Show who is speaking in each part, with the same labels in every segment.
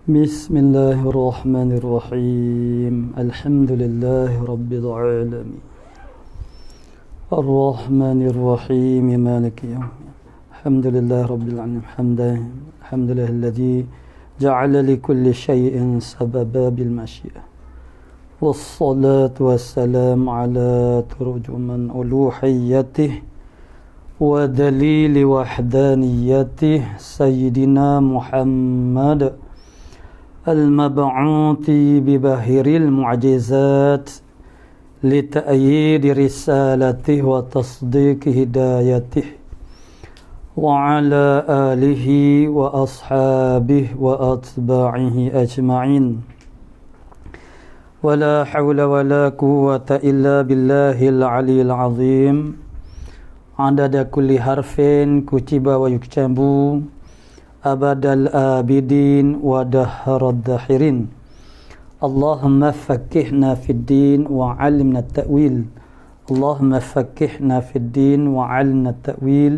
Speaker 1: بسم الله الرحمن الرحيم الحمد لله رب العالمين الرحمن الرحيم مالك يوم الحمد لله رب العالمين الحمد لله الذي جعل لكل شيء سببا بالمشيئة والصلاة والسلام على ترجمان ألوهيته ودليل وحدانيته سيدنا محمد المبعوث ببهر المعجزات لتأييد رسالته وتصديق هدايته وعلى آله وأصحابه وأتباعه أجمعين ولا حول ولا قوة إلا بالله العلي العظيم عدد كل حرف كتب ويكتب أبد الآبدين ودهر الداحرين اللهم فكهنا في الدين وعلمنا التأويل اللهم فكهنا في الدين وعلمنا التأويل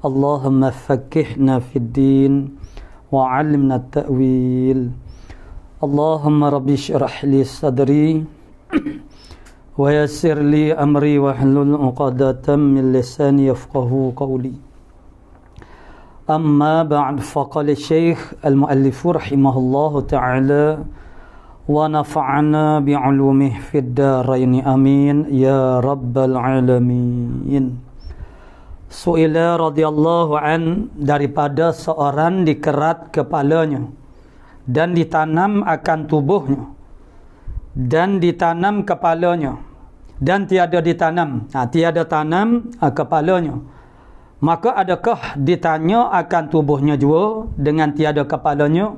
Speaker 1: اللهم فكهنا في الدين وعلمنا التأويل اللهم رب اشرح لي صدري ويسر لي أمري واحلل عقدة من لساني يفقه قولي أما بعد فقال الشيخ المؤلف رحمه الله تعالى ونفعنا بعلومه في الدارين آمين يا رب العالمين. Su'ila radhiyallahu an, daripada seorang dikerat kepalanya dan ditanam akan tubuhnya dan ditanam kepalanya dan tiada ditanam, tiada tanam kepalanya, maka adakah ditanya akan tubuhnya juga dengan tiada kepalanya,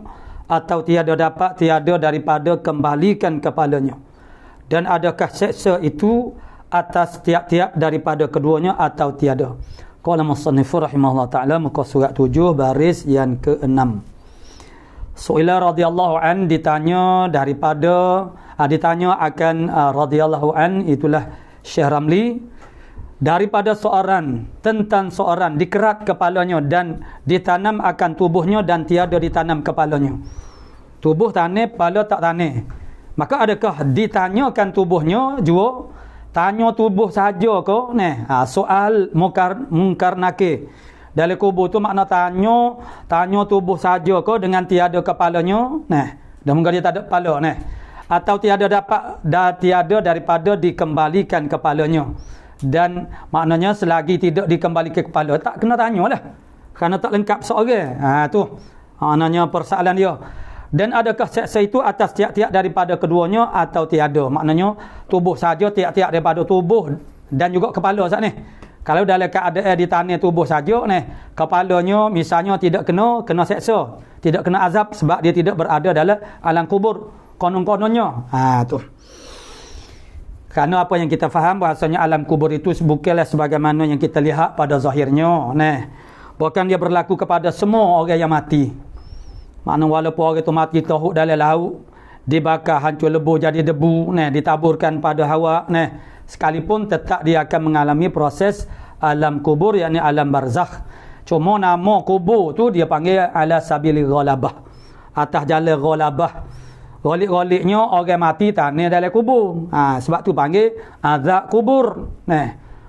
Speaker 1: atau tiada daripada kembalikan kepalanya, dan adakah seksa itu atas tiap-tiap daripada keduanya atau tiada? Qala musannif rahimahullah ta'ala, muka surat 7 baris yang ke-6. Su'ila radhiyallahu an, ditanya akan radhiyallahu an, itulah Syekh Ramli, daripada tentang seorang dikerat kepalanya dan ditanam akan tubuhnya dan tiada ditanam kepalanya. Tubuh tanah, kepala tak tanah. Maka adakah ditanyakan tubuhnya juga? Tanya tubuh saja ke? Soal mungkar nakir. Dalam kubur tu makna tanya tubuh saja ke dengan tiada kepalanya? Dan mungkin dia tak ada kepala. Atau tiada daripada dikembalikan kepalanya. Dan maknanya selagi tidak dikembalikan kepala, tak kena tanya lah, kerana tak lengkap seorang. Tu maknanya persoalan dia. Dan adakah seksa itu atas tiap-tiap daripada keduanya atau tiada? Maknanya tubuh saja, tiap-tiap daripada tubuh dan juga kepala saat ni. Kalau dalam keadaan di tanah tubuh saja kepalanya misalnya tidak kena seksa, tidak kena azab sebab dia tidak berada dalam alam kubur konon-kononnya. Tu. Kerana apa yang kita faham, bahasanya alam kubur itu bukanlah sebagaimana yang kita lihat pada zahirnya. Bukan dia berlaku kepada semua orang yang mati. Maknanya walaupun orang itu mati terhuk dalam laut, dibakar hancur lebur jadi debu, ditaburkan pada hawa, sekalipun tetap dia akan mengalami proses alam kubur, yakni alam barzakh. Cuma nama kubur tu dia panggil ala sabili ghalabah, atas jalan ghalabah. Golik-goliknya orang mati tanah dalam kubur. Sebab tu panggil azab kubur.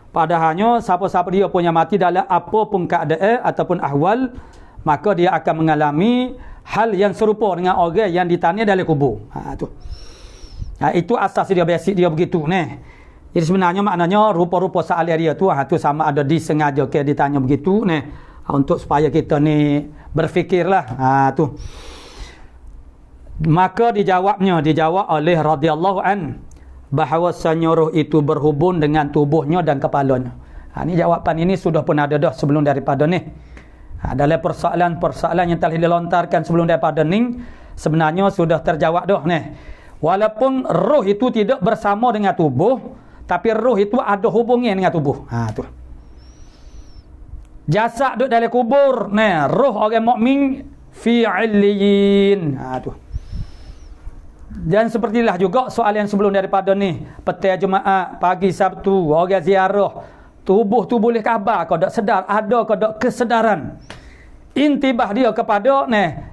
Speaker 1: Padahalnya siapa-siapa dia punya mati dalam apa pun keadaan ataupun ahwal, maka dia akan mengalami hal yang serupa dengan orang yang ditanah dalam kubur. Tu. Itu asas dia, basic dia begitu. Jadi sebenarnya maknanya rupa-rupa soalan dia tu sama ada disengaja ke ditanya begitu untuk supaya kita ni berfikirlah. Tu. Maka dijawab oleh radhiyallahu an, bahawasanya roh itu berhubung dengan tubuhnya dan kepalanya. Ini jawapan ini sudah pun ada dah sebelum daripada ni. Dalam persoalan yang telah dilontarkan sebelum daripada ni sebenarnya sudah terjawab dah. Walaupun roh itu tidak bersama dengan tubuh, tapi roh itu ada hubungan dengan tubuh. Tu. Jasad duduk dalam kubur, roh orang mukmin fi 'illiyin. Tu. Dan sepertilah juga soalan yang sebelum daripada ni, petang Jumaat, pagi Sabtu, orang ziarah, tubuh tu boleh khabar kau tak sedar, ada kau tak kesedaran. intibah dia kepada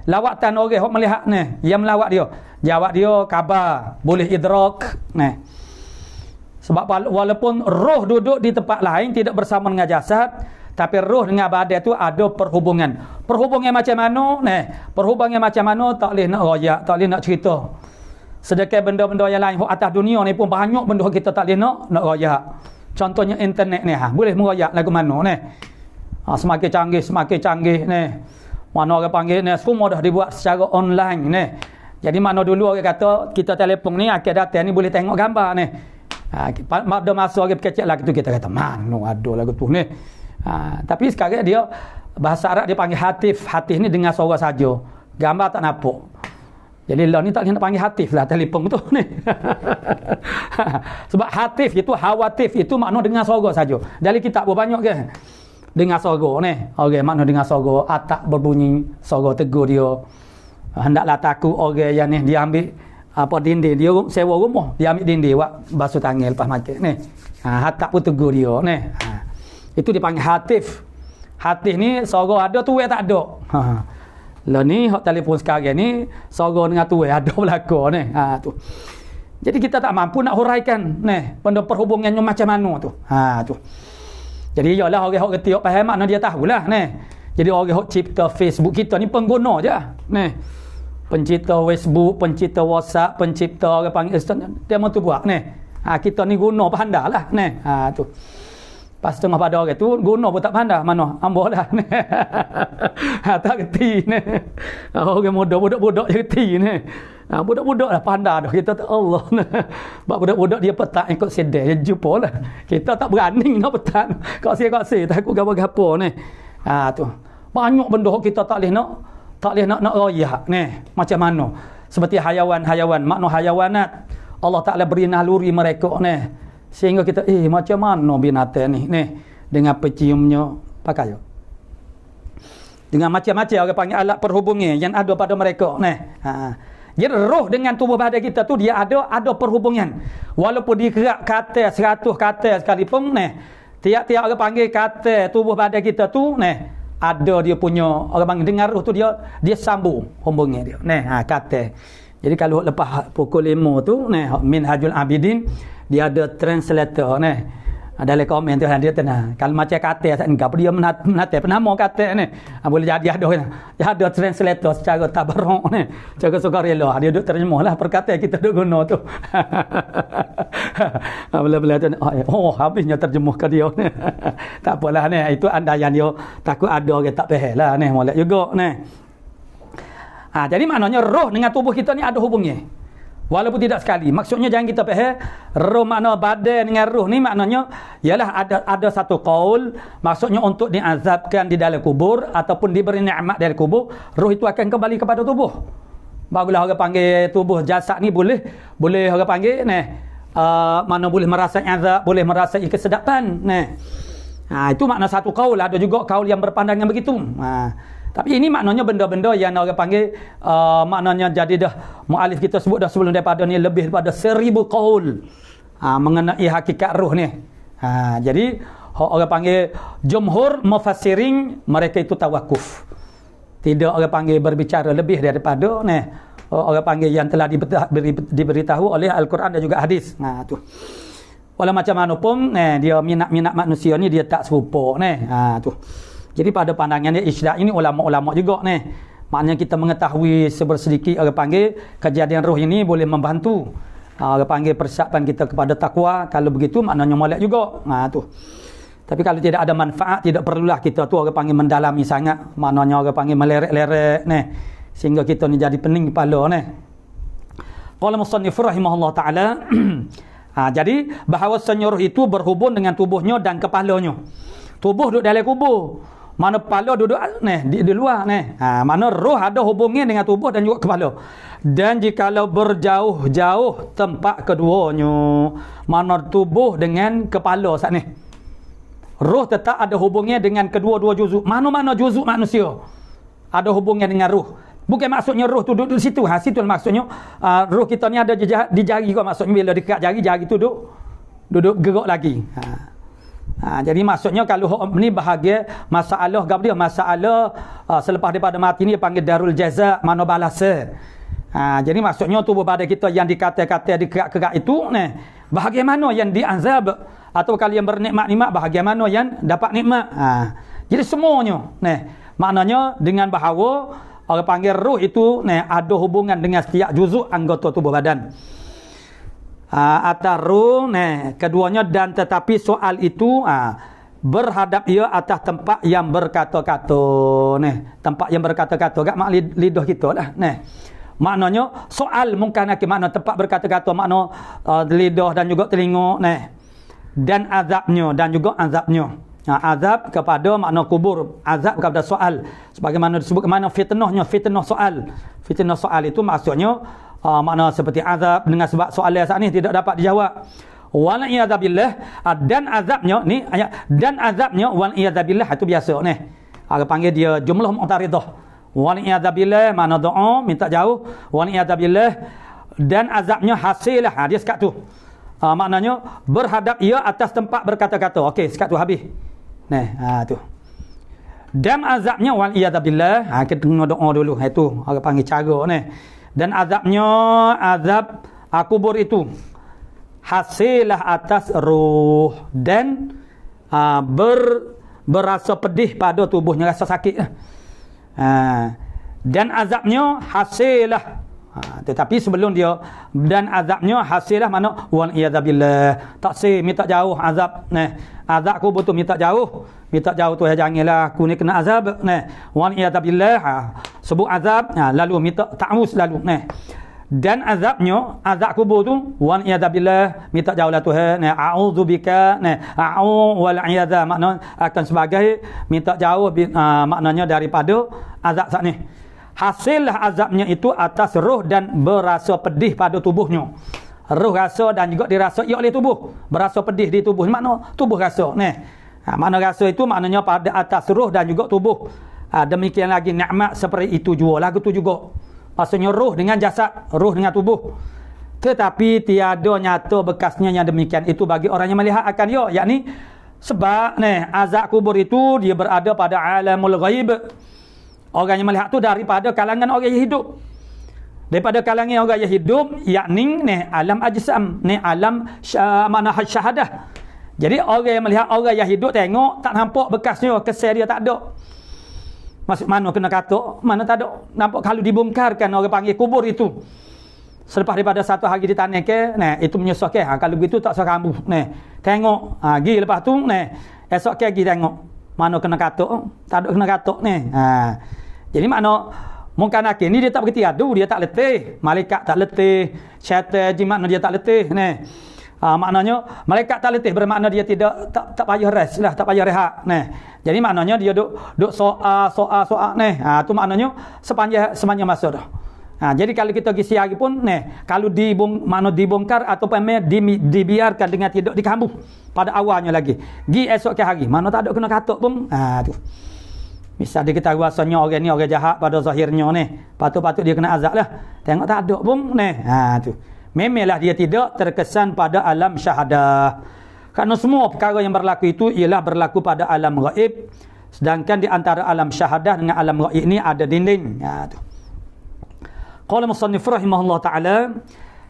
Speaker 1: lawatan orang hok melihat yang melawat dia. Jawab dia khabar, boleh idrak sebab walaupun roh duduk di tempat lain tidak bersama dengan jasad, tapi roh dengan badan tu ada perhubungan. Perhubungan macam mana? Perhubungan macam mana tak boleh nak royak, tak boleh nak cerita. Sedangkan benda-benda yang lain atas dunia ni pun banyak benda kita tak boleh nak royak. Contohnya internet ni boleh meroyak lagu mana semakin canggih mana orang panggil semua dah dibuat secara online Jadi mana dulu orang kata kita telefon ni akhir datang ni boleh tengok gambar pada masa orang kecil lagi tu kita kata mana ada lagu tu tapi sekarang dia bahasa Arab dia panggil hatif. Hatif ni dengar suara saja, gambar tak nampak. Jadi lah ni tak boleh nak panggil hatif lah telefon tu sebab hatif itu hawatif itu makna dengar suara saja. Dari kitab banyak ke dengar suara orang makna dengar suara atak berbunyi, suara tegur dia. Hendaklah takut orang yang dia ambil dinding, dia sewa rumah, dia ambil dinding buat basuh tangan lepas makan hatak pun tegur dia itu dipanggil hatif. Hatif ni suara ada, tuai tak ada. Lah ni hak telefon sekarang ni suara dengan tuai ada belaka tu. Jadi kita tak mampu nak huraikan benda perhubungannya macam mana tu. Tu. Jadi iyalah orang hak reti hak faham makna dia tahulah Jadi orang hak cipta Facebook kita ni pengguna je pencipta Facebook, pencipta WhatsApp, pencipta orang panggil dia mau tu buat kita ni guna pandalah tu. Pas tengah pada orang tu guna pun tak pandai mana ambo dah tak reti orang muda budak-budak je reti budak-budak lah pandai dah kita tak Allah sebab budak-budak dia petak ikut sedar dia jumpa lah kita tak berani nak petak kasi takut gapo-gapo tu banyak benda kita tak boleh nak royak macam mana seperti hayawan makna hayawanat Allah Taala beri naluri mereka sehingga kita macam mana binatang ni dengan peciumnya pakai dengan macam-macam orang panggil alat perhubungan yang ada pada mereka jadi roh dengan tubuh badan kita tu dia ada perhubungan walaupun dikerak kata 100 kata sekalipun tiap-tiap orang panggil kata tubuh badan kita tu ada dia punya orang panggil dengar roh tu dia sambung hubungan dia kata. Jadi kalau lepas pukul 5 tu Minhajul Abidin dia ada translator dalam komen tu dia tenang kalau macam kata tak enggak dia menata penama kata boleh jadi ada translator secara tabarruk secara sukarela dia duk terjemahlah perkataan kita duk guna tu bila-bila tu habisnya terjemah ke dia tak apalah itu andaian dia takut ada orang tak faham lah molek juga jadi maknanya roh dengan tubuh kita ni ada hubungnya walaupun tidak sekali. Maksudnya jangan kita faham roh makna badan dengan roh ni maknanya ialah ada satu qaul maksudnya untuk diazabkan di dalam kubur ataupun diberi nikmat dari kubur, roh itu akan kembali kepada tubuh. Barulah orang panggil tubuh jasad ni boleh orang panggil mana boleh merasa azab, boleh merasa kesedapan itu makna satu qaul. Ada juga qaul yang berpandangan begitu. Tapi ini maknanya benda-benda yang orang panggil maknanya jadi dah mualif kita sebut dah sebelum daripada ni lebih daripada 1000 qaul mengenai hakikat roh ni. Jadi orang panggil jumhur mufassirin mereka itu tawakuf. Tidak orang panggil berbicara lebih daripada orang panggil yang telah diberitahu oleh Al-Quran dan juga hadis. Tu. Walau macam mana pun dia minat-minat manusia ni dia tak serupa tu. Jadi pada pandangan dia isyrak ini ulama-ulama juga maknanya kita mengetahui sebersedikit orang panggil kejadian roh ini boleh membantu orang panggil persiapan kita kepada takwa. Kalau begitu maknanya molek juga tu. Tapi kalau tidak ada manfaat tidak perlulah kita tu orang panggil mendalami sangat, maknanya orang panggil melerek-lerek sehingga kita ni jadi pening kepala Qala musannif rahimahullah taala jadi bahawasanya roh itu berhubung dengan tubuhnya dan kepalanya. Tubuh duduk dalam kubur, mana kepala duduk di luar mana roh ada hubungan dengan tubuh dan juga kepala. Dan jikalau berjauh-jauh tempat keduanya, mana tubuh dengan kepala saat ni, roh tetap ada hubungan dengan kedua-dua juzuk. Mana-mana juzuk manusia ada hubungan dengan roh. Bukan maksudnya roh tu duduk di situ. Situ maksudnya roh kita ni ada di jari kau, maksudnya bila dekat jari tu duduk gerak lagi. Jadi maksudnya kalau ni bahagia masalah gapo dia, masalah selepas daripada mati ni panggil darul jaza, mana balasa. Jadi maksudnya tubuh badan kita yang dikata-kata dikerak-kerak itu bahagia mana yang diazab, atau kalau yang bernikmat-nikmat bahagia mana yang dapat nikmat. Jadi semuanya maknanya dengan bahawa orang panggil roh itu ada hubungan dengan setiap juzuk anggota tubuh badan. Atas roh keduanya, dan tetapi soal itu berhadap ia atas tempat yang berkata-kata. Tempat yang berkata-kata gak mak lidah kita lah. Maknanya soal mungkin makna tempat berkata-kata, makna lidah dan juga telinga dan azabnya, dan juga azabnya. Azab kepada makna kubur, azab kepada soal, sebagaimana disebut mana fitnah soal. Fitnah soal itu maksudnya makna seperti azab dengan sebab soalan saat ni tidak dapat dijawab. Wal iyadzabillah, dan azabnya ni ayat, dan azabnya wal iyadzabillah itu biasa Orang panggil dia jumlah mu'taridah. Wal iyadzabillah makna doa minta jauh, wal iyadzabillah, dan azabnya hasilah. Dia sekat tu. Maknanya berhadap ia atas tempat berkata-kata. Okey, sekat tu habis. Tu. Dan azabnya wal iyadzabillah, kita tengok doa dulu. Itu orang panggil cara Dan azabnya, azab kubur itu hasilah atas ruh, dan berasa pedih pada tubuhnya, rasa sakit. Dan azabnya hasilah. Tetapi sebelum dia dan azabnya hasilah mana wal iyadzabillah, taksir minta jauh azab. Azab kubur tu minta jauh tu, janganlah aku ni kena azab. Wal iyadzabillah, sebut azab, lalu minta ta'awuz lalu. Dan azabnya, azab kubur tu wal iyadzabillah, minta jauhlah Tuhan. A'udzubika, wal iyadza makna akan sebagai minta jauh, maknanya daripada azab saat ni. Hasillah azabnya itu atas roh dan berasa pedih pada tubuhnya. Roh rasa dan juga dirasa oleh tubuh. Berasa pedih di tubuh. Makna tubuh rasa. Makna rasa itu maknanya pada atas roh dan juga tubuh. Demikian lagi nikmat seperti itu juga. Lagu tu juga. Maksudnya roh dengan jasad, roh dengan tubuh. Tetapi tiada nyata bekasnya yang demikian itu bagi orang yang melihat akan dia. Yakni sebab azab kubur itu dia berada pada alamul ghaib. Orang yang melihat tu daripada kalangan orang yang hidup. Daripada kalangan orang yang hidup, yakni alam ajsam, alam mana syahadah. Jadi orang yang melihat orang yang hidup tengok tak nampak bekasnya, kesan dia tak ada. Maksud mana kena kata, mana tak ada. Nampak kalau dibongkarkan orang panggil kubur itu. Selepas daripada satu hari di tanah ke, itu menyusahkan. Kalau begitu tak usah kambuh. Tengok, pergi lepas tu, esok ke pergi tengok. Mana kena kata, tak ada kena kata Jadi makna mungkin akhir ni dia tak berhenti adu, dia tak letih. Malaikat tak letih, syaitan jimat dia tak letih. Maknanya malaikat tak letih bermakna dia tidak tak payah rest lah, tak payah rehat. Jadi maknanya dia duk soal tu maknanya sepanjang masa dah. Jadi kalau kita pergi siang pun kalau dibongkar ataupun dibiarkan dengan tidak dikambuh pada awalnya lagi. Gi esok ke hari mana tak ada kena katuk pun tu. Misal dia ketahui rasanya orang ni orang jahat pada zahirnya patut-patut dia kena azab lah. Tengok tak ada pun tu. Memanglah dia tidak terkesan pada alam syahadah. Kerana semua perkara yang berlaku itu ialah berlaku pada alam ghaib. Sedangkan di antara alam syahadah dengan alam ghaib ini ada dinding. Tu. Qala musannif rahimahullah ta'ala,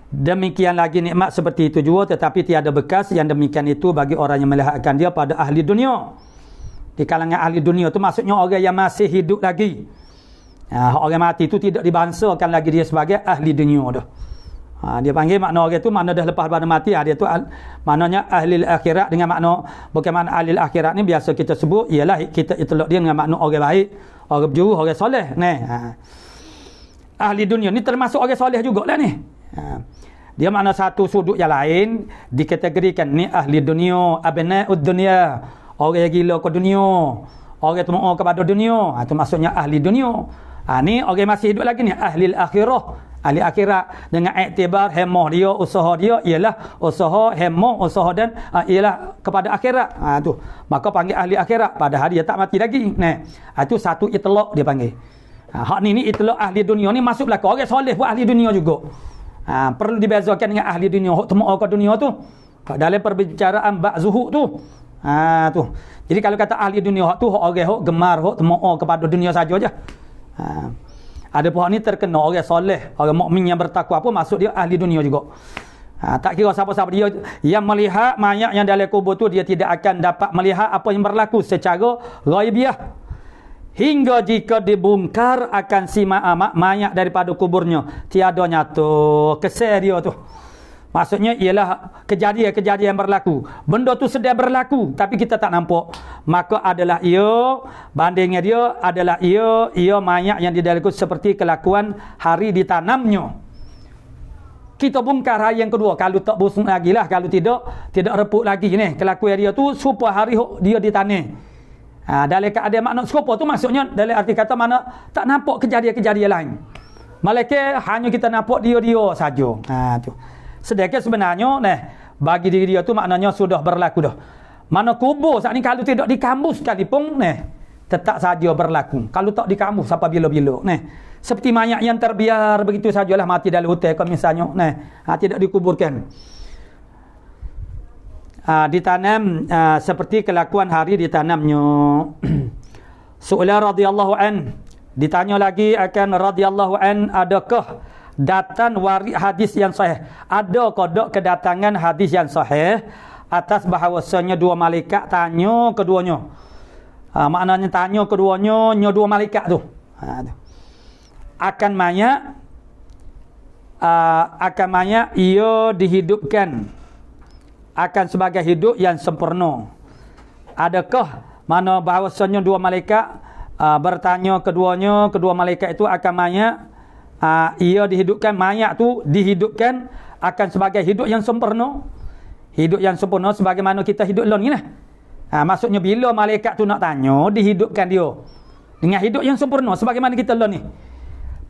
Speaker 1: demikian lagi nikmat seperti itu juga, tetapi tiada bekas yang demikian itu bagi orang yang melihatkan dia pada ahli dunia. Di kalangan ahli dunia itu maksudnya orang yang masih hidup lagi. Orang mati itu tidak dibangsakan lagi dia sebagai ahli dunia dah. Dia panggil makna orang itu makna dah lepas pada mati. Dia tu maknanya ahli akhirat dengan makna bukan makna ahli akhirat ni biasa kita sebut ialah kita itlaq dia dengan makna orang baik, orang berjuru, orang soleh. Ahli dunia ni termasuk orang soleh jugalah ni. Dia makna satu sudut yang lain dikategorikan ni ahli dunia, abna'ud dunia. Orang yang gila ke dunia, orang yang temu'ah kepada dunia, itu maksudnya ahli dunia. Ni orang masih hidup lagi ni, ahli akhirah. Ahli akhirat dengan iktibar hemah dia, usaha dia ialah usaha hemah, usaha dan ialah kepada akhirat. Tu. Maka panggil ahli akhirat padahal dia tak mati lagi. Itu satu itlaq dia panggil. Hak ni itlaq ahli dunia ni masuk belaka. Orang soleh pun ahli dunia juga. Perlu dibezakan dengan ahli dunia, hak temu'ah ke dunia tu. Dalam perbicaraan bab zuhud tu. Tu. Jadi kalau kata ahli dunia hak tu hak orang hak gemar hak temo'o kepada dunia saja je. Ada pun ni terkena orang soleh, orang mukmin yang bertakwa apa maksud dia ahli dunia juga. Tak kira siapa-siapa dia yang melihat mayat yang dalam kubur tu, dia tidak akan dapat melihat apa yang berlaku secara ghaibiyah. Hingga jika dibongkar akan si mayat daripada kuburnya, tiada nyata kesal dia tu. Maksudnya ialah kejadian-kejadian yang berlaku. Benda tu sedang berlaku tapi kita tak nampak. Maka adalah ia, bandingnya dia adalah ia mayat yang didaliku seperti kelakuan hari ditanamnya. Kita bongkar hari yang kedua, kalau tak busuk lagi lah, kalau tidak reput lagi ni. Kelakuan dia tu supaya hari dia ditanam. Dalam keadaan makna serupa tu maksudnya dalam arti kata mana tak nampak kejadian-kejadian lain. Malaikat hanya kita nampak dia saja. Tu. Sedangkan sebenarnya bagi diri dia tu maknanya sudah berlaku dah. Mana kubur saat ni kalau tidak dikambus sekalipun tetap saja berlaku. Kalau tak dikambus sampai bila-bila seperti mayat yang terbiar begitu sajalah mati dalam hutan kalau misalnya tidak dikuburkan. Ditanam seperti kelakuan hari ditanamnya. Su'ila radhiyallahu an, ditanya lagi akan radhiyallahu an, adakah datang waris hadis yang sahih? Ada kodok kedatangan hadis yang sahih atas bahawasanya dua malaikat tanya keduanya. Maknanya tanya keduanya dua malaikat tu. Akan mayat ia dihidupkan akan sebagai hidup yang sempurna. Adakah mana bahawasanya dua malaikat bertanya kedua malaikat itu akan mayat ia dihidupkan, mayat tu dihidupkan akan sebagai hidup yang sempurna. Hidup yang sempurna sebagaimana kita hidup lon ni lah. Maksudnya bila malaikat tu nak tanya, dihidupkan dia dengan hidup yang sempurna sebagaimana kita lon ni.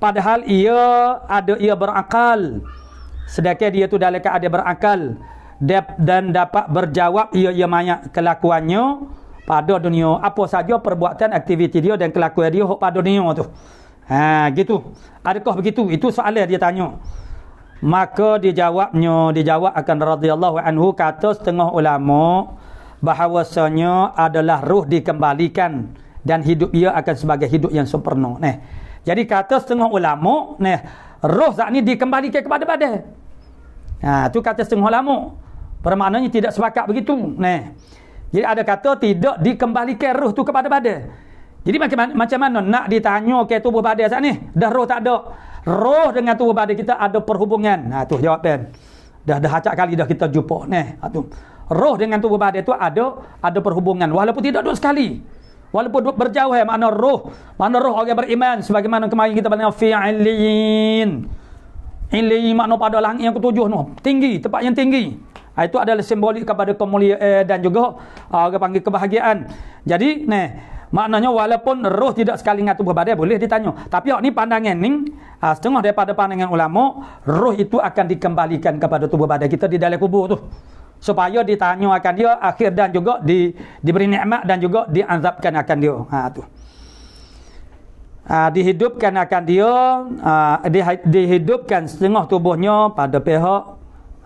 Speaker 1: Padahal ia berakal. Sedangkan dia tu dalam keadaan berakal dan dapat berjawab ia mayat kelakuannya pada dunia. Apa saja perbuatan aktiviti dia dan kelakuan dia pada dunia tu. Gitu. Adakah begitu? Itu soalan dia tanya. Maka dijawab akan radhiyallahu anhu, kata setengah ulama bahawasanya adalah ruh dikembalikan dan hidup ia akan sebagai hidup yang sempurna. Jadi kata setengah ulama, roh saat ni dikembalikan kepada badan. Tu kata setengah ulama. Bermaknanya tidak sepakat begitu. Jadi ada kata tidak dikembalikan roh tu kepada badan. Jadi macam mana nak ditanya ke tubuh badan saat ni? Dah roh tak ada. Roh dengan tubuh badan kita ada perhubungan. Tu jawapan. Dah acak kali dah kita jumpa. Tu. Roh dengan tubuh badan tu ada perhubungan. Walaupun tidak duduk sekali. Walaupun duduk berjauh makna roh orang beriman. Sebagaimana kemarin kita baca fi'ilin. Ilin makna pada langit yang ketujuh tu. Tinggi, tempat yang tinggi. Itu adalah simbolik kepada kemuliaan dan juga orang panggil kebahagiaan. Jadi maknanya walaupun roh tidak sekali dengan tubuh badan boleh ditanya. Tapi ni pandangan ni setengah daripada pandangan ulama, roh itu akan dikembalikan kepada tubuh badan kita di dalam kubur tu. Supaya ditanya akan dia akhir dan juga diberi nikmat dan juga diazabkan akan dia. Tu. Dihidupkan akan dia, dihidupkan setengah tubuhnya pada pihak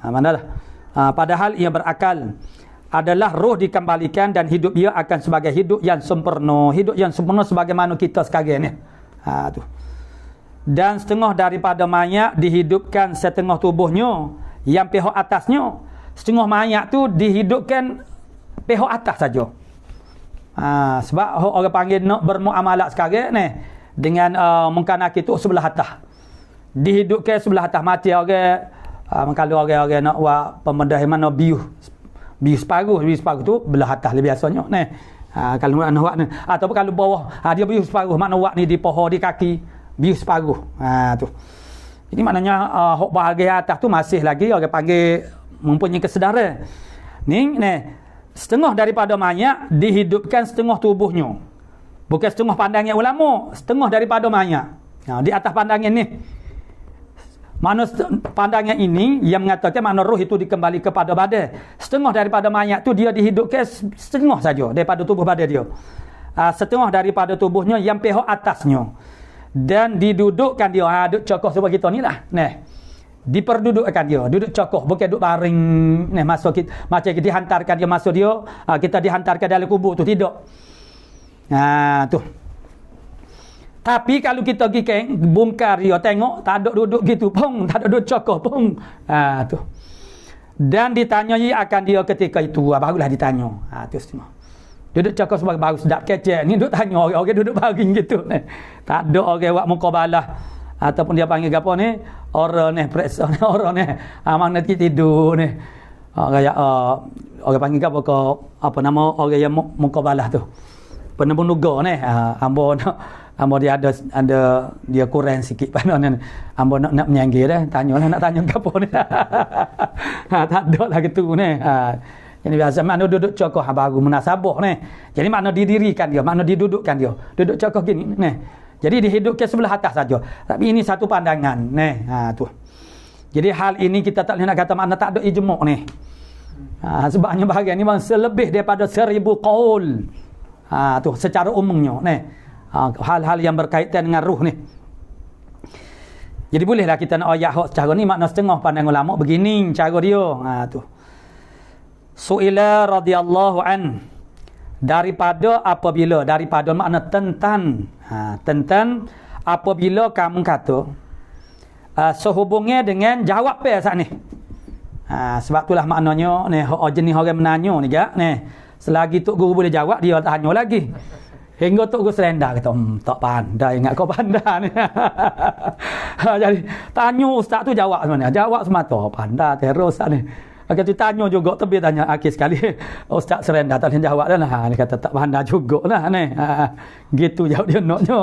Speaker 1: manalah. Padahal ia berakal. Adalah roh dikembalikan dan hidup ia akan sebagai hidup yang sempurna. Hidup yang sempurna sebagaimana kita sekarang ni. Tu. Dan setengah daripada mayat dihidupkan setengah tubuhnya yang pihak atasnya. Setengah mayat tu dihidupkan pihak atas saja. Sebab orang panggil nak bermuamalat sekarang ni dengan mungkanak itu sebelah atas. Dihidupkan sebelah atas mati orang. Kalau orang nak buat pemedah mana biuh separuh tu belah atas lebih biasanya kalau nak buat ni ataupun kalau bawah dia biuh separuh, makna buat ni di pohon di kaki biuh separuh. Tu. Ini maknanya hok bahagian atas tu masih lagi orang panggil mempunyai kesedaran. Ni setengah daripada mayat dihidupkan setengah tubuhnya. Bukan setengah pandangan ulama, setengah daripada mayat. Di atas pandangan ni. Mana pandangan ini yang mengatakan makna roh itu dikembali kepada badan. Setengah daripada mayat tu dia dihidupkan setengah saja daripada tubuh badan dia. Setengah daripada tubuhnya yang pihak atasnya. Dan didudukkan dia. Duduk cokoh sebab kita ni lah. Diperdudukkan dia, duduk cokoh, bukan duduk baring ni masuk kita, macam kita dihantarkan dia masuk dia, kita dihantarkan dalam kubur tu, tidak. Tu. Tapi kalau kita pergi bongkar dia, tengok tak ada duduk gitu pun, tak ada duduk cokoh pun. Tu. Dan ditanyai akan dia ketika itu, barulah ditanya. Tu semua. Duduk cokoh sebab baru sedap kecek ni, duduk tanya orang duduk baring gitu ni. Tak ada orang buat mukabalah ataupun dia panggil apa ni, orang ni periksa ni, orang ni mana tidur ni. Orang panggil apa nama orang yang mukabalah tu. Penembung nuga ni, ambo dia ada dia kurang sikit pada ni. Ambo nak menyanggil dah, tanyalah nak tanya apa ni. Tak ada lah gitu ni. Jadi biasa mana duduk cokoh baru munasabah ni. Jadi mana didirikan dia, mana didudukkan dia. Duduk cokoh gini ni. Jadi dihidupkan sebelah atas saja. Tapi ini satu pandangan ni. Tu. Jadi hal ini kita tak boleh nak kata mana tak ada ijma' ni. Sebabnya bahagian ni bang selebih daripada 1000 qaul. Tu secara umumnya ni. Hal-hal yang berkaitan dengan ruh ni. Jadi bolehlah kita nak ayat hak secara ni makna setengah pandangan ulama begini cara dia. Tu. Su'ila radhiyallahu an, daripada makna tentang apabila kamu kata sehubungnya dengan jawab saat ni. Sebab itulah maknanya ni jenis orang menanya ni gak ni. Selagi tok guru boleh jawab dia tanya lagi. Hingga tok guru selenda kata tak pandai ingat kau pandai ni. Jadi tanya ustaz tu jawab semana. Jawab semata pandai terus ni. Akan ditanya juga tapi tanya akhir sekali ustaz serenda tak boleh jawab dah lah. Dia kata tak pandai jugalah ni. Gitu jawab dia naknya.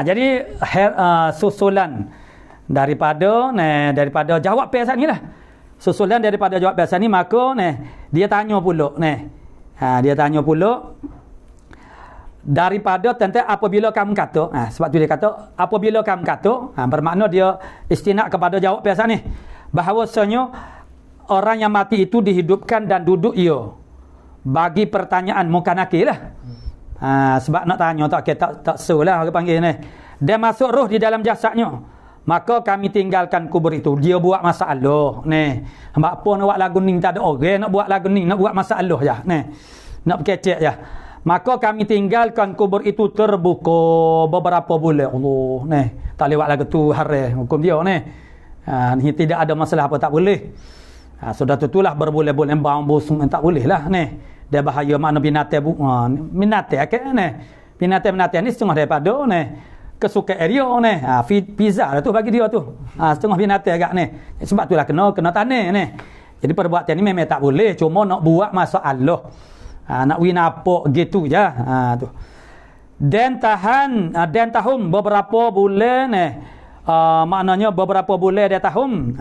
Speaker 1: Jadi susulan daripada jawab biasa ni lah. Susulan daripada jawab biasa ni maka dia tanya pula dia tanya pula daripada tentang apabila kamu kata. Sebab tu dia kata apabila kamu kata, bermakna dia istinad kepada jawab biasa ni. Bahawasanya orang yang mati itu dihidupkan dan duduk ia. Bagi pertanyaan muka nakir lah. Sebab nak tanya tak selah orang panggil ni. Dia masuk roh di dalam jasadnya. Maka kami tinggalkan kubur itu. Dia buat masalah ni. Apa nak buat lagu ni tak ada orang nak buat lagu ni, nak buat masalah je ni. Nak berkecek je. Maka kami tinggalkan kubur itu terbuka beberapa bulan. Allah ni. Tak lewat lagu tu haram hukum dia ni. Ni tidak ada masalah apa tak boleh. Sudah tentulah berbulan-bulan bau busung tak boleh lah ni. Dia bahaya mana binatang ni. Binatang ni setengah daripada ni kesukaan dia ni. Pizza lah tu bagi dia tu. Setengah binatang agak ni. Sebab itulah kena tanah ni. Jadi perbuatan ni memang tak boleh, cuma nak buat masalah. Nak winapak gitu je. Tu. Dan tahun beberapa bulan ni. Maknanya beberapa bulan dia tahun.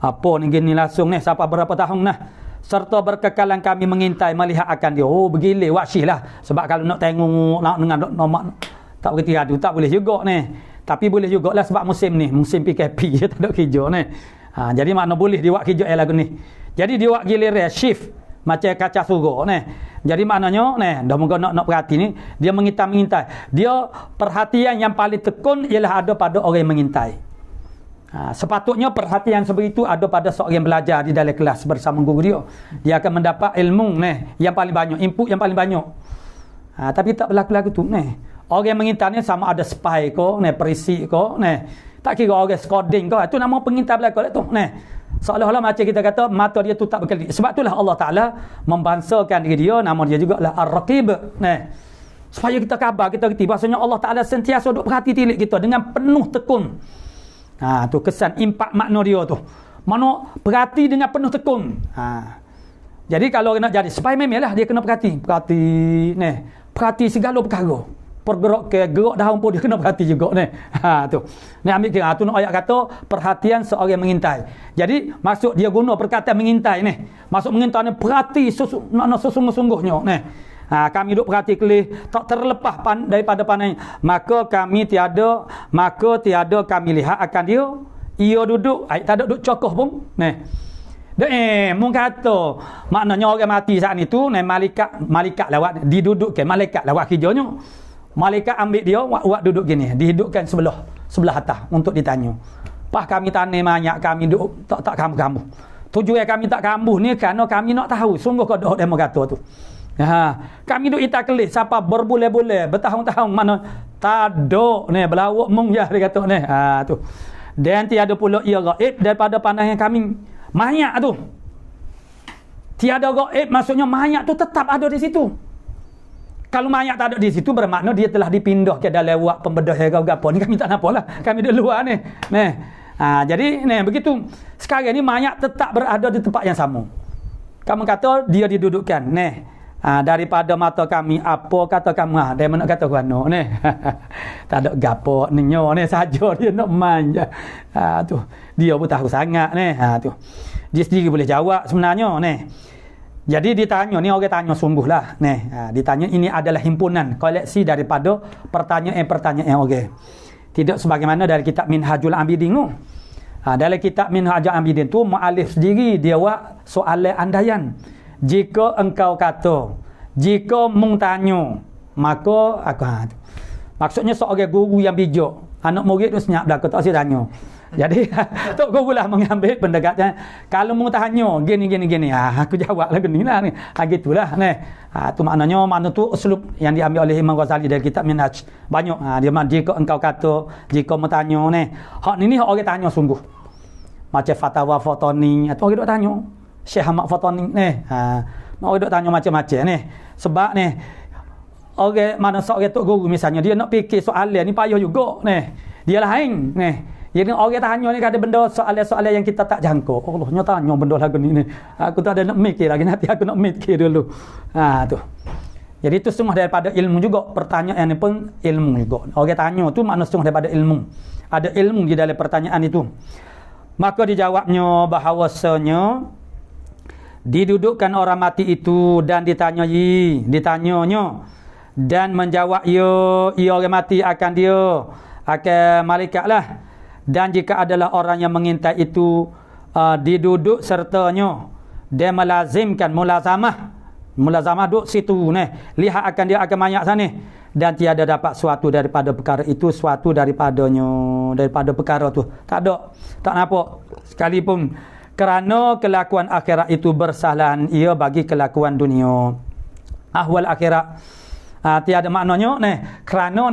Speaker 1: Apa ni gini langsung ni sampai berapa tahun nah. Serta berkekalan kami mengintai melihat akan dia. Oh bergilir wasyih lah. Sebab kalau nak tengok nak dengan tak berhenti adu tak boleh juga ni. Tapi boleh jugalah sebab musim ni, musim PKP je tak ada kerja ni. Jadi makna boleh diwak kerja lagu ni. Jadi diwak gilir shift macam kaca surga ni. Jadi maknanya ni dah mungkin nak perhati ni, dia mengintai. Dia perhatian yang paling tekun ialah ada pada orang yang mengintai. Sepatutnya perhatian seperti itu ada pada seorang yang belajar di dalam kelas bersama guru dia. Dia akan mendapat ilmu yang paling banyak, input yang paling banyak. Tapi tak berlaku-laku tu orang yang mengintai ni sama ada spy ko, perisik ko, tak kira orang skoding ko. Itu nama pengintai berlaku tu seolah-olah macam kita kata mata dia tu tak berkelip. Sebab itulah Allah Taala membangsakan diri dia, nama dia juga lah Ar-Raqib. Supaya kita khabar, kita reti bahasanya Allah Taala sentiasa duk perhati tilik kita dengan penuh tekun. Tu kesan impak makna dia tu. Mana perhati dengan penuh tekun. Jadi kalau nak jadi spy memanglah dia kena perhati perhati segala perkara. Gerak daun pun dia kena perhati juga tu. Ambil kira tu nak ayat kata perhatian seorang yang mengintai. Jadi maksud dia guna perkataan mengintai ni. Maksud mengintai ni perhati sesungguh-sungguhnya kami duk perhati kelih tak terlepas daripada pandang. Maka tiada kami lihat akan dia duduk tak ada duduk cokoh pun mung kata maknanya orang mati saat itu malaikat lawat didudukkan, malaikat lawat kerjanya. Malaikat ambil dia buat duduk gini, dihidupkan sebelah atas untuk ditanya. Pah kami tanam banyak, kami duk tak kambuh. Tujuan kami tak kambuh ni kerana kami nak tahu sungguh ke dok demo kata tu. Kami duk ita kelih siapa berbulan-bulan, bertahun-tahun mana tadok ni belawak mung ya dia kata ni. Tu. Dan tiada pula ia gaib daripada pandangan kami. Mayat tu. Tiada gaib maksudnya mayat tu tetap ada di situ. Kalau mayat tak ada di situ bermakna dia telah dipindah ke dalam wak pembedah ke apa ni kami tak nampalah. Kami di luar ni. Jadi ni begitu. Sekarang ni mayat tetap berada di tempat yang sama. Kamu kata dia didudukkan. Daripada mata kami apa kata kamu dia nak kata kuano ni. Tak ada gapo ni nyo ni saja dia nak manja. Tu. Dia pun tahu sangat ni. Tu. Dia sendiri boleh jawab sebenarnya ni. Jadi ditanya ni orang tanya sungguhlah ditanya ini adalah himpunan koleksi daripada pertanyaan orang. Tidak sebagaimana dari kitab Minhajul Abidin tu. Dalam kitab Minhajul Abidin tu muallif sendiri dia buat soalan andaian. Jika engkau kata, jika mung tanya, maka aku maksudnya seorang guru yang bijak, anak murid tu senyap dah tak usah tanya. Jadi tok guru lah mengambil pendekatan kalau mau tanya gini aku jawab lah gini lah ni gitulah ni tu maknanya mana tu uslub yang diambil oleh Imam Ghazali dari kitab Minhaj banyak dia jika engkau kata jika mau tanya ni hak ni hak orang tanya sungguh macam fatwa Fatani atau orang dok tanya Syekh Ahmad Fatani ni orang dok tanya macam-macam ni sebab ni orang mana seorang tok guru misalnya dia nak fikir soalan ni payah juga ni dia lain ni. Jadi orang tanya ni ada benda soalan-soalan yang kita tak jangkau. Allahnya tanya benda lagu ni. Aku tak ada nak mikir lagi. Nanti aku nak mikir dulu. Tu. Jadi itu semua daripada ilmu juga. Pertanyaan ni pun ilmu juga. Orang tanya tu makna semua daripada ilmu. Ada ilmu di dalam pertanyaan itu. Maka dijawabnya bahawasanya didudukkan orang mati itu dan ditanyanya dan menjawab ia orang mati akan malaikat lah. Dan jika adalah orang yang mengintai itu diduduk sertanya dia melazimkan mulazamah duduk situ lihat akan dia akan mayat sana dan tiada dapat suatu daripada perkara itu suatu daripada perkara tu tak nampak sekalipun kerana kelakuan akhirat itu bersalahan ia bagi kelakuan dunia ahwal akhirat tiada maknanya kerana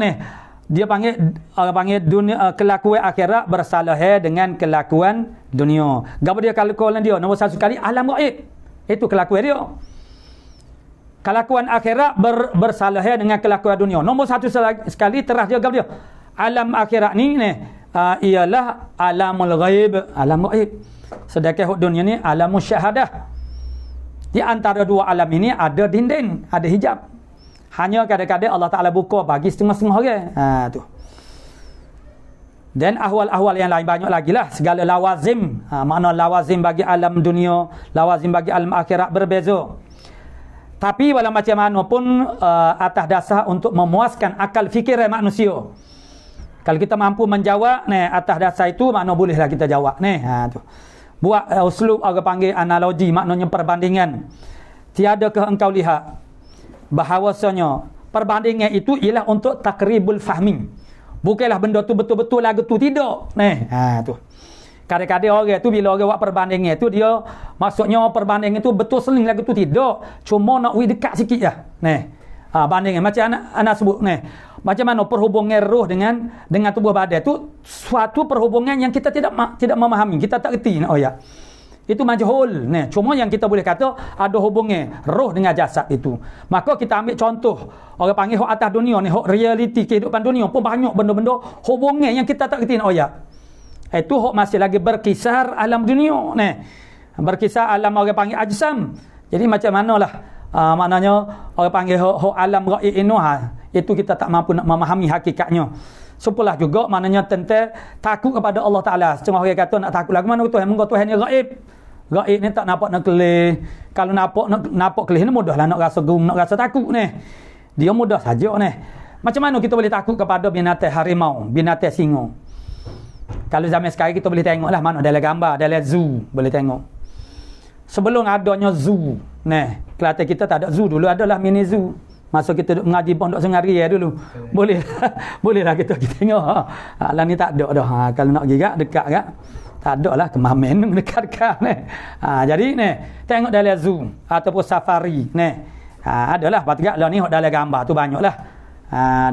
Speaker 1: dia orang panggil dunia kelakuan akhirat bersalah dengan kelakuan dunia. Gapo dia kelakuan dia? Nombor satu sekali alam gaib. Itu kelakuan dia. Kelakuan akhirat bersalah dengan kelakuan dunia. Nombor satu sekali terah dia gapo dia? Alam akhirat ni ialah alamul ghaib, alam gaib. Sedangkan dunia ni alamul syahadah. Di antara dua alam ini ada dinding, ada hijab. Hanya kadang-kadang Allah Ta'ala buka bagi setengah-setengah orang. Tu. Dan ahwal-ahwal yang lain banyak lagi lah. Segala lawazim. Makna lawazim bagi alam dunia, lawazim bagi alam akhirat berbeza. Tapi walau macam mana pun atas dasar untuk memuaskan akal fikiran manusia. Kalau kita mampu menjawab atas dasar itu, makna bolehlah kita jawab. Tu. Buat uslub orang panggil analogi, maknanya perbandingan. Tiadakah engkau lihat bahawasanya perbandingan itu ialah untuk takribul fahmi. Bukanlah benda tu betul-betul lagu tu tidak. Tu. Kadang-kadang orang tu bila orang buat perbandingan tu dia maksudnya perbandingan tu betul seling lagu tu tidak. Cuma nak dekat sikit lah. Bandingan macam anak sebut macam mana perhubungan roh dengan tubuh badan tu suatu perhubungan yang kita tidak memahami, kita tak reti itu majhul. Cuma yang kita boleh kata ada hubungan roh dengan jasad itu. Maka kita ambil contoh orang panggil hak atas dunia ni, hak realiti kehidupan dunia pun banyak benda-benda hubungan yang kita tak reti itu hak masih lagi berkisar alam dunia berkisar alam orang panggil ajsam. Jadi macam manalah maknanya orang panggil hak alam gaib ini itu kita tak mampu nak memahami hakikatnya. Sepulah juga maknanya tentang takut kepada Allah Ta'ala. Setengah orang kata nak takut lagu mana Tuhan, mengko Tuhan ni gaib. Gaib ni tak nampak nak kelih. Kalau nampak kelih ni mudahlah nak rasa gerung, nak rasa takut Dia mudah saja Macam mana kita boleh takut kepada binatang harimau, binatang singa? Kalau zaman sekarang kita boleh tengoklah mana dalam gambar, dalam zoo boleh tengok. Sebelum adanya zoo, Kelantan kita tak ada zoo, dulu adalah mini zoo. Masa kita duduk mengaji pondok Sengari dulu. Boleh. Bolehlah kita tengok. Lah ni tak ada dah. Kalau nak pergi dekat gak. Tak ada lah kemamen dekat-dekat ni. Jadi ni tengok dalam Zoom ataupun safari ni. Adalah patut lah ni dalam gambar tu banyaklah.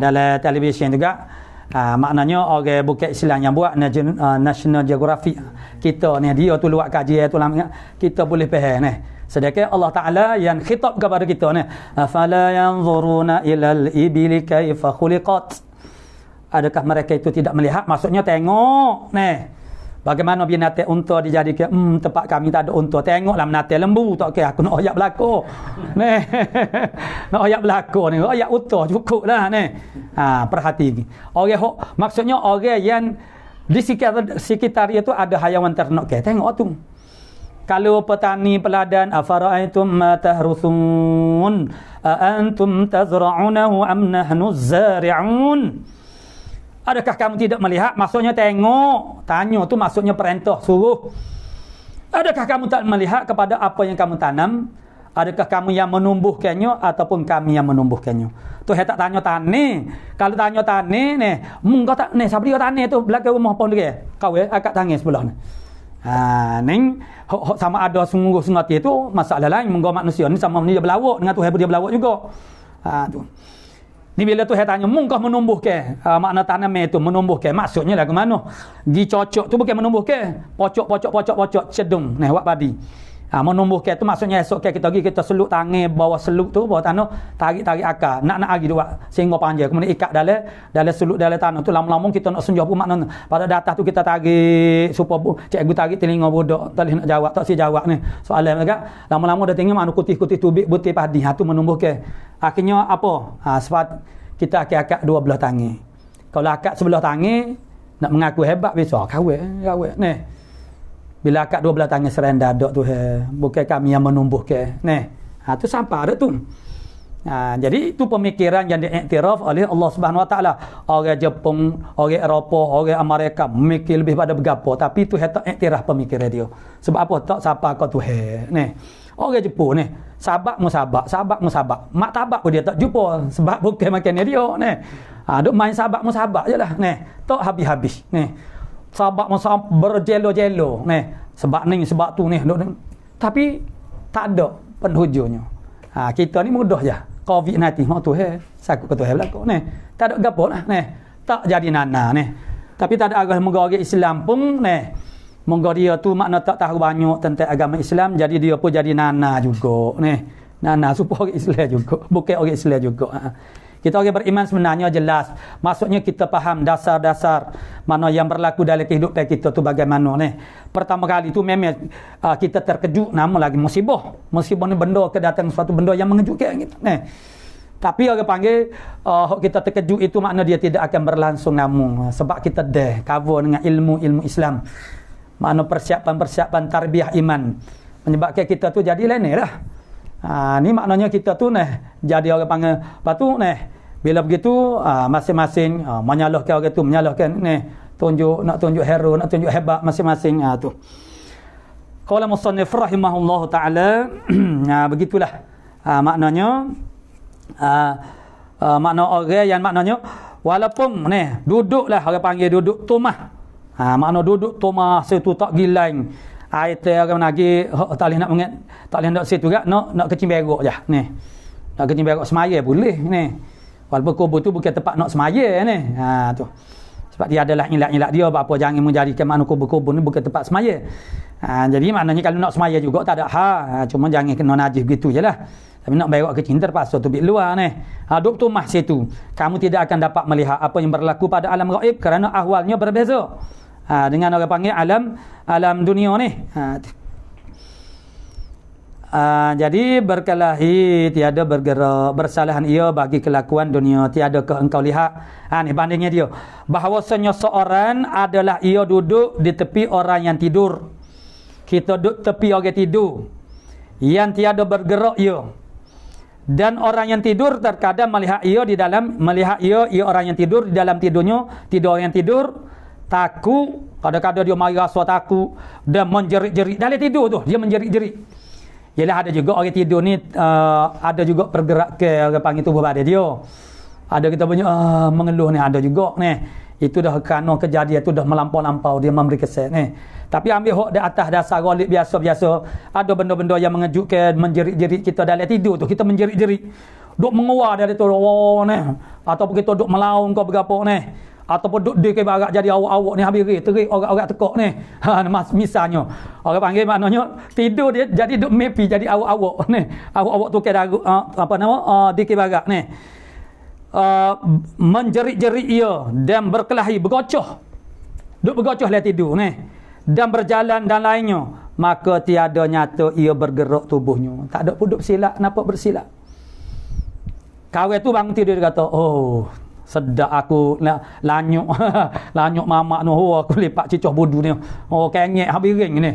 Speaker 1: Dalam televisyen juga. Maknanya orang bukan Islam yang buat National Geographic. Kita ni dia tu luat kajian tu lama kita boleh faham ni. Sedangkan Allah Ta'ala yang khitab kepada kita ni, afala yanzuruna ilal ibili kaifa khuliqat. Adakah mereka itu tidak melihat? Maksudnya tengok ni bagaimana binatang unta dijadikan. Tempat kami tak ada unta. Tengoklah binatang lembu. Tak kira aku nak ayat belakang ni. Nak ayat belakang ni, ayat unta cukup lah ni. Perhati orang maksudnya orang yang di sekitar itu ada hayawan ternak. Tengok tu. Kalau petani peladan, afara'aitum ma tahrusun a antum tazra'unahu am nahnu zari'un. Adakah kamu tidak melihat? Maksudnya tengok. Tanya tu maksudnya perintah, suruh. Adakah kamu tak melihat kepada apa yang kamu tanam? Adakah kamu yang menumbuhkannya ataupun kami yang menumbuhkannya? Tu saya tak tanya tani. Kalau tanya tani ni, kau tak ni siapa dia tani tu belakang rumah pun dia. Kau akak tangan sebelah ni. Ning sama ada sungguh-sungguh itu masalah lain. Menggo manusia ni sama dia berlawak dengan Tuhan dia berlawak juga. Tu. Ni bila Tuhan tanya mungkah menumbuhkan, makna tanam itu menumbuhkan, maksudnya lah ke mana? Dicocok tu bukan menumbuhkan, pocok cedung nah buat padi. Menumbuhkan tu maksudnya esok kita pergi kita seluk tangan bawah seluk tu bawah tanah, tarik akar, nak lagi dua sehingga panjang, kemudian ikat dalam seluk dalam tanah tu lama-lama kita nak senjah pun makna pada datang tu kita tarik supaya cikgu tarik telinga budak tak boleh nak jawab, tak si jawab ni soalan mereka lama-lama dah tengok mana kutih-kutih tubik butir padi tu menumbuhkan. Akhirnya apa? Sebab kita akak dua belah tangan. Kalau akak sebelah tangan nak mengaku hebat besar kawin ni. Bila akak dua belah tangan serenda dak tu bukan kami yang menumbuhkan. Tu sampai ada tu. Jadi itu pemikiran yang diiktiraf oleh Allah Subhanahu Wa Taala. Orang Jepun, orang Eropah, orang Amerika memikir lebih pada bergapo, tapi tu tak iktiraf pemikiran dia. Sebab apa? Tak siapa kau Tuhan. Orang Jepun ni sabak musabak. Mak tabak pun dia tak jumpa sebab bukan makan dia duk main sabak musabak jelah tak habis-habis sabak musabak berjelo-jelo sebab ni sebab tu tapi tak ada penhujungnya. Kita ni mudah je COVID-19 mak tu sakut ke Tuhan belakang tak ada gapo lah tak jadi nana tapi tak ada agama Islam pun monggo dia tu makna tak tahu banyak tentang agama Islam, jadi dia pun jadi nana juga nana supaya orang Islam juga, bukan orang Islam juga. Kita orang beriman sebenarnya jelas, maksudnya kita faham dasar-dasar mana yang berlaku dalam kehidupan kita tu bagaimana Pertama kali tu memang kita terkejut, nama lagi musibah ni benda kedatangan suatu benda yang mengejutkan kita tapi orang panggil kita terkejut itu makna dia tidak akan berlangsung namun sebab kita dah cover dengan ilmu Islam. Mana persiapan tarbiyah iman menyebabkan kita tu jadi lain lah. Ni maknanya kita tu jadi orang panggil patu bila begitu masing-masing menyalahkan orang tu menyalahkan nak tunjuk hero, nak tunjuk hebat masing-masing tu. Qala musannif rahimahullah taala begitulah maknanya makna orang yang maknanya walaupun duduklah orang panggil duduk tumah. Makna duduk tomah situ tak gilang. Air orang lagi tak boleh nak mengat, tak boleh nak situ gak nak kecim berok je Nak kecim berok semaya boleh Walaupun kubur tu bukan tempat nak semaya tu. Sebab dia adalah ilat-ilat dia apa jangan menjadikan makna kubur-kubur ni bukan tempat semaya. Jadi maknanya kalau nak semaya juga tak ada cuma jangan kena najis begitu jelah. Tapi nak berok kecim terpaksa tu bit luar duduk tomah situ. Kamu tidak akan dapat melihat apa yang berlaku pada alam gaib kerana ahwalnya berbeza. Dengan orang panggil alam dunia jadi berkelahi tiada bergerak bersalahan ia bagi kelakuan dunia tiada ke engkau lihat ni bandingnya dia bahawasanya seorang adalah ia duduk di tepi orang yang tidur. Kita duduk tepi orang tidur yang tiada bergerak ia, dan orang yang tidur terkadang melihat ia orang yang tidur di dalam tidurnya tidur orang yang tidur takut, kadang-kadang dia mari rasa takut dan menjerit-jerit dalam tidur tu dia menjerit-jerit. Yalah ada juga orang tidur ni ada juga pergerak ke orang panggil tubuh badan dia. Ada kita punya mengeluh ni ada juga ni. Itu dah kerana kejadian tu dah melampau-lampau dia memberi kesan ni. Tapi ambil hok di atas dasar golib biasa-biasa, ada benda-benda yang mengejutkan, menjerit-jerit kita dalam tidur tu. Kita menjerit-jerit. Duk menguar dari tu ni. Ataupun kita duk melaung kau berapa ni. Ataupun duk dia ke barak jadi awak-awak ni habis terik orang-orang tekok ni. Misalnya. Orang panggil maknanya tidur dia jadi duk mepi jadi awak-awak ni. Awak-awak tu ke dagu di ke barak ni. Menjerit-jerit ia dan berkelahi, bergocoh. Duk bergocoh lah tidur ni. Dan berjalan dan lainnya, maka tiada nyata ia bergerak tubuhnya. Tak ada pun duk bersilap, nampak bersilap. Kawan tu bangun tidur dia kata, oh sedap aku lanyuk lanyuk mamak tu, oh aku lepak cicoh bodu ni, oh kengek habis ring ni,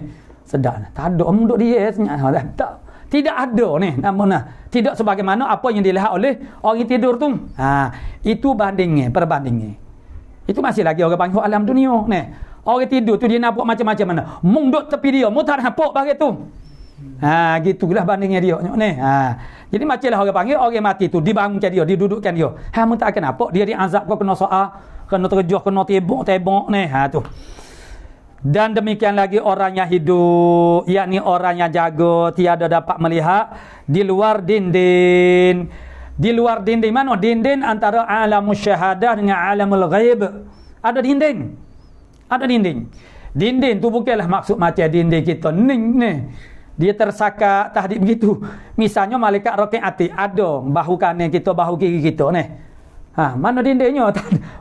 Speaker 1: sedap. Tak ada duk dia senyap. Tak, tidak ada ni namanya. Tidak sebagaimana apa yang dilihat oleh orang tidur tu. Itu perbandingan. Itu masih lagi orang panggil alam dunia ni. Orang tidur tu dia nampak macam-macam mana. Mung duk tepi dia, mu tak nampak bagi tu. Gitulah bandingnya dia ni. Jadi macamlah orang panggil orang mati tu dibangunkan dia, didudukkan dia. Mu tak akan nampak dia diazab kau kena soal, kena terjun, kena tebok ni. Tu. Dan demikian lagi orang yang hidup, yakni orang yang jaga tiada dapat melihat di luar dinding. Di luar dinding mana? Dinding antara alamul syahadah dengan alamul ghaib. Ada dinding. Ada dinding. Dinding tu bukanlah maksud macam dinding kita ning ni. Dia tersakat tahdik begitu. Misalnya malaikat rakaati ada bahu kanan kita, bahu kiri kita ni. Mana dindingnya?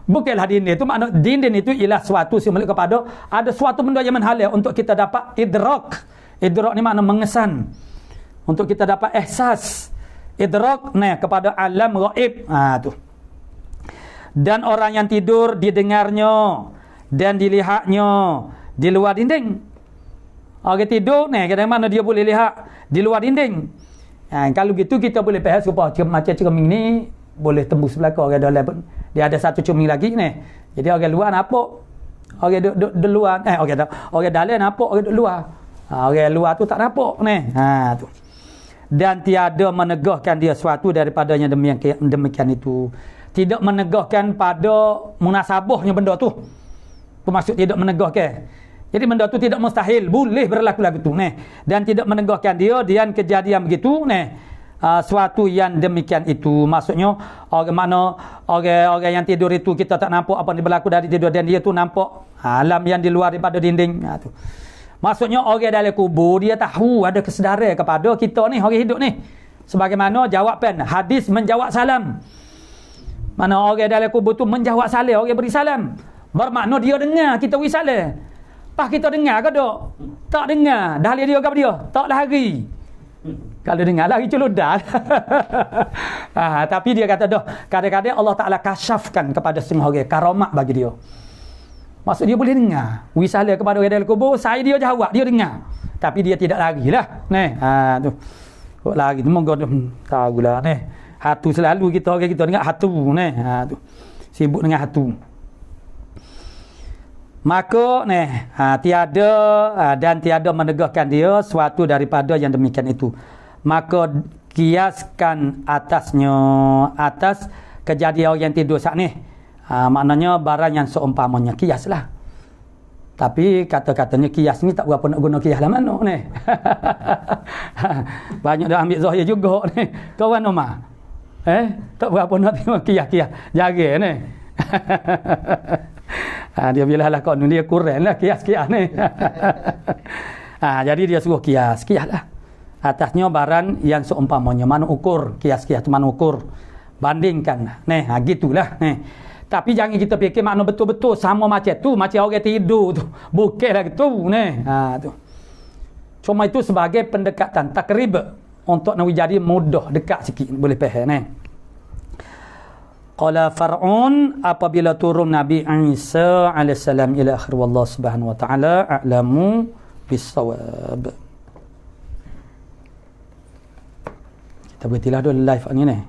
Speaker 1: Bukanlah dinding tu, makna dinding itu ialah suatu simbolik kepada ada suatu benda yang menghalang untuk kita dapat idrak. Idrak ni makna mengesan. Untuk kita dapat ihsas. Idrak ni kepada alam ghaib. Tu. Dan orang yang tidur didengarnya dan dilihatnya di luar dinding. Orang tidur ni kadang mana dia boleh lihat di luar dinding. Kalau gitu kita boleh faham supaya macam cermin ni boleh tembus belakang orang dalam pun. Dia ada satu cermin lagi ni. Jadi orang luar nampak. Orang duduk luar orang dalam nampak orang duduk luar. Orang luar tu tak nampak ni. Tu. Dan tiada menegahkan dia sesuatu daripadanya demikian itu. Tidak menegahkan pada munasabahnya benda tu. Maksud tidak menegahkan. Jadi benda tu tidak mustahil, boleh berlaku lagu tu ni. Dan tidak menegahkan dia dan kejadian begitu ni. Suatu yang demikian itu. Maksudnya orang yang tidur itu kita tak nampak apa yang berlaku dari tidur dan dia tu nampak alam yang di luar daripada dinding. Tu. Maksudnya orang dalam kubur dia tahu ada kesedaran kepada kita ni orang hidup ni. Sebagaimana jawapan hadis menjawab salam. Mana orang dalam kubur tu menjawab salam, orang beri salam. Bermakna dia dengar kita beri salam. Pas kita dengar ke tak? Tak dengar. Dah lihat dia ke dia? Tak lari. Kalau dengar lari celudar. Tapi dia kata dah, kadang-kadang Allah Ta'ala kasyafkan kepada semua orang karamat bagi dia. Maksud dia boleh dengar. Wisalah kepada orang dalam kubur, saya dia jawab, dia dengar. Tapi dia tidak larilah. Tu. Kok lari tu moga tahulah ni. Hatu selalu kita orang kita dengar hatu ni. Tu. Sibuk dengan hatu. Maka tiada dan tiada menegahkan dia suatu daripada yang demikian itu. Maka kiaskan atas kejadian yang tidur saat ni. Maknanya barang yang seumpamanya, kiaslah. Tapi kata-katanya kias ni tak berapa nak guna kias lah mana ni. Banyak dah ambil zahir juga ni. Kawan Omar. Tak berapa nak tengok kias-kias jaga ni. Dia bilahlah kau dia kurang lah kias-kias ni. Jadi dia suruh kias lah. Atasnya barang yang seumpamanya, mana ukur kias-kias tu mana ukur. Bandingkan. Gitulah. Tapi jangan kita fikir makna betul-betul sama macam tu, macam orang tidur tu. Bukanlah gitu tu. Cuma itu sebagai pendekatan takrib untuk nak jadi mudah dekat sikit boleh faham Qala Fir'aun apabila turun Nabi Isa alaihissalam ila akhir wallahu subhanahu wa ta'ala a'lamu bis-shawab. Kita berhentilah dulu live ni.